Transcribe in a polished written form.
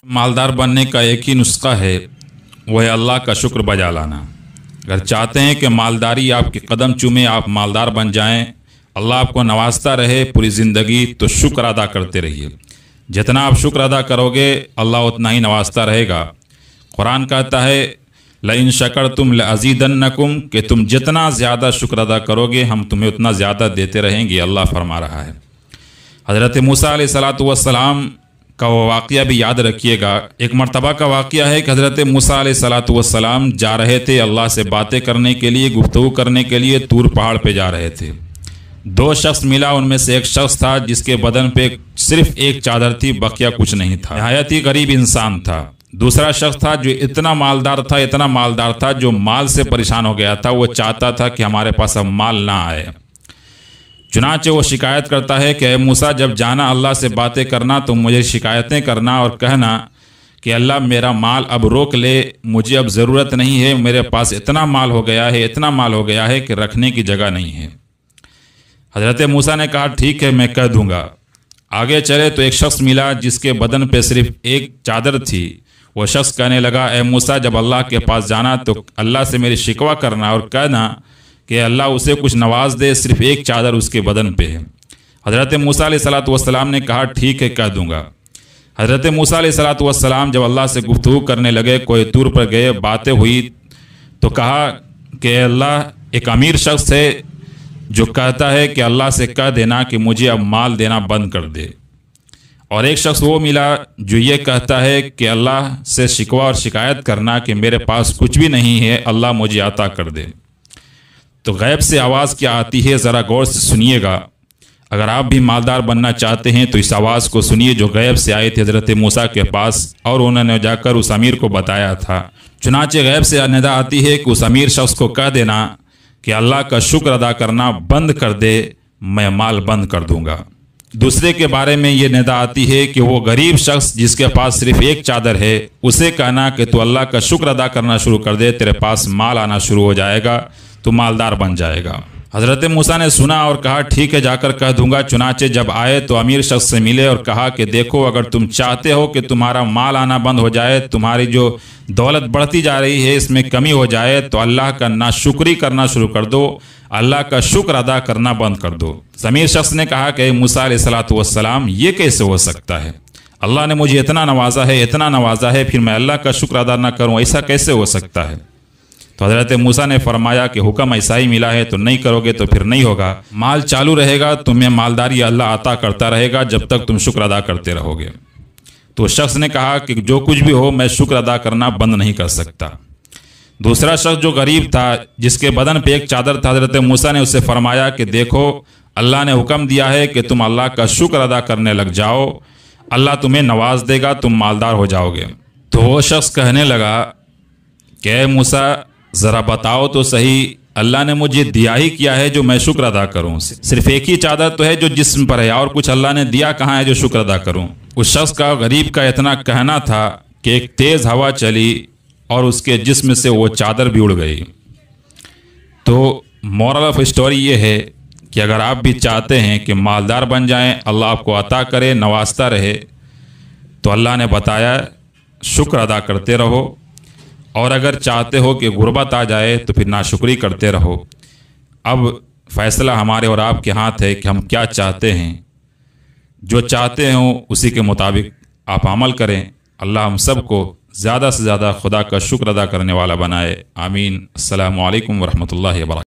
मालदार बनने का एक ही नुस्खा है, वह है अल्लाह का शुक्र बजा लाना। अगर चाहते हैं कि मालदारी आपके कदम चूमे, आप मालदार बन जाएं, अल्लाह आपको नवाजता रहे पूरी ज़िंदगी, तो शुक्र अदा करते रहिए। जितना आप शुक्र अदा करोगे अल्लाह उतना ही नवाजता रहेगा। कुरान कहता है लइन शकरतुम लअज़ीदन्नकुम, कि तुम जितना ज़्यादा शुक्र अदा करोगे हम तुम्हें उतना ज़्यादा देते रहेंगे, अल्लाह फरमा रहा है। हज़रत मूसा अलैहिस्सलातु वस्सलाम का वो वाक़या भी याद रखिएगा। एक मरतबा का वाक़या है कि हज़रत मूसा अलैहिस्सलातु वस्सलाम जा रहे थे अल्लाह से बातें करने के लिए, गुफ्तगू करने के लिए तूर पहाड़ पे जा रहे थे। दो शख्स मिला, उनमें से एक शख्स था जिसके बदन पे सिर्फ एक चादर थी, बकिया कुछ नहीं था, नहायत ही गरीब इंसान था। दूसरा शख्स था जो इतना मालदार था जो माल से परेशान हो गया था। वो चाहता था कि हमारे पास अब माल ना आए। चुनांचे वो शिकायत करता है कि मूसा, जब जाना अल्लाह से बातें करना तो मुझे शिकायतें करना और कहना कि अल्लाह मेरा माल अब रोक ले, मुझे अब ज़रूरत नहीं है, मेरे पास इतना माल हो गया है कि रखने की जगह नहीं है। हज़रत मूसा ने कहा ठीक है, मैं कह दूंगा। आगे चले तो एक शख्स मिला जिसके बदन पे सिर्फ एक चादर थी। वो शख्स कहने लगा, ए मूसा, जब अल्लाह के पास जाना तो अल्लाह से मेरी शिकवा करना और कहना कि अल्लाह उसे कुछ नवाज दे, सिर्फ एक चादर उसके बदन पे है। हज़रत मूसा अलैहिस्सलातु वस्सलाम ने कहा ठीक है, कह दूंगा। हज़रत मूसा अलैहिस्सलातु वस्सलाम जब अल्लाह से गुफ्तगू करने लगे, कोई दूर पर गए, बातें हुई तो कहा कि अल्लाह एक अमीर शख्स है जो कहता है कि अल्लाह से कह देना कि मुझे अब माल देना बंद कर दे। और एक शख्स वो मिला जो ये कहता है कि अल्लाह से शिकवा और शिकायत करना कि मेरे पास कुछ भी नहीं है, अल्लाह मुझे अता कर दे। तो गैब से आवाज़ क्या आती है, ज़रा गौर से सुनिएगा। अगर आप भी मालदार बनना चाहते हैं तो इस आवाज़ को सुनिए जो गैब से आई थी हज़रत मूसा के पास, और उन्होंने जाकर उस अमीर को बताया था। चुनांचे गैब से निदा आती है कि उस अमीर शख्स को कह देना कि अल्लाह का शुक्र अदा करना बंद कर दे, मैं माल बंद कर दूंगा। दूसरे के बारे में ये निदा आती है कि वो गरीब शख्स जिसके पास सिर्फ एक चादर है, उसे कहना कि तू अल्लाह का शुक्र अदा करना शुरू कर दे, तेरे पास माल आना शुरू हो जाएगा, तो मालदार बन जाएगा। हज़रत मूसा ने सुना और कहा ठीक है, जाकर कह दूंगा। चुनांचे जब आए तो अमीर शख्स से मिले और कहा कि देखो, अगर तुम चाहते हो कि तुम्हारा माल आना बंद हो जाए, तुम्हारी जो दौलत बढ़ती जा रही है इसमें कमी हो जाए, तो अल्लाह का नाशुक्री करना शुरू कर दो, अल्लाह का शुक्र अदा करना बंद कर दो। अमीर शख्स ने कहा कि मूसा अलैहिस्सलातु वस्सलाम, ये कैसे हो सकता है? अल्लाह ने मुझे इतना नवाजा है, फिर मैं अल्लाह का शुक्र अदा ना करूँ, ऐसा कैसे हो सकता है? तो हज़रत मूसा ने फरमाया कि हुक्म ऐसा ही मिला है, तो नहीं करोगे तो फिर नहीं होगा। माल चालू रहेगा, तुम्हें मालदारी अल्लाह अता करता रहेगा जब तक तुम शुक्र अदा करते रहोगे। तो शख्स ने कहा कि जो कुछ भी हो, मैं शुक्र अदा करना बंद नहीं कर सकता। दूसरा शख्स जो गरीब था, जिसके बदन पे एक चादर था, हज़रत मूसा ने उससे फरमाया कि देखो, अल्लाह ने हुक्म दिया है कि तुम अल्लाह का शुक्र अदा करने लग जाओ, अल्लाह तुम्हें नवाज देगा, तुम मालदार हो जाओगे। तो वो शख्स कहने लगा कि मूसा, ज़रा बताओ तो सही, अल्लाह ने मुझे दिया ही क्या है जो मैं शुक्र अदा करूं? सिर्फ एक ही चादर तो है जो जिस्म पर है, और कुछ अल्लाह ने दिया कहाँ है जो शुक्र अदा करूं? उस शख्स का, गरीब का इतना कहना था कि एक तेज़ हवा चली और उसके जिस्म से वो चादर भी उड़ गई। तो मोरल ऑफ स्टोरी ये है कि अगर आप भी चाहते हैं कि मालदार बन जाएं, अल्लाह आपको अता करे, नवाजता रहे, तो अल्लाह ने बताया शुक्र अदा करते रहो। और अगर चाहते हो कि गुर्बत आ जाए तो फिर नाशुक्री करते रहो। अब फैसला हमारे और आपके हाथ है कि हम क्या चाहते हैं। जो चाहते हो उसी के मुताबिक आप अमल करें। अल्लाह हम सबको ज़्यादा से ज़्यादा खुदा का शुक्र अदा करने वाला बनाए। आमीन। अस्सलामु अलैकुम वरहमतुल्लाहि वबरकातुहू।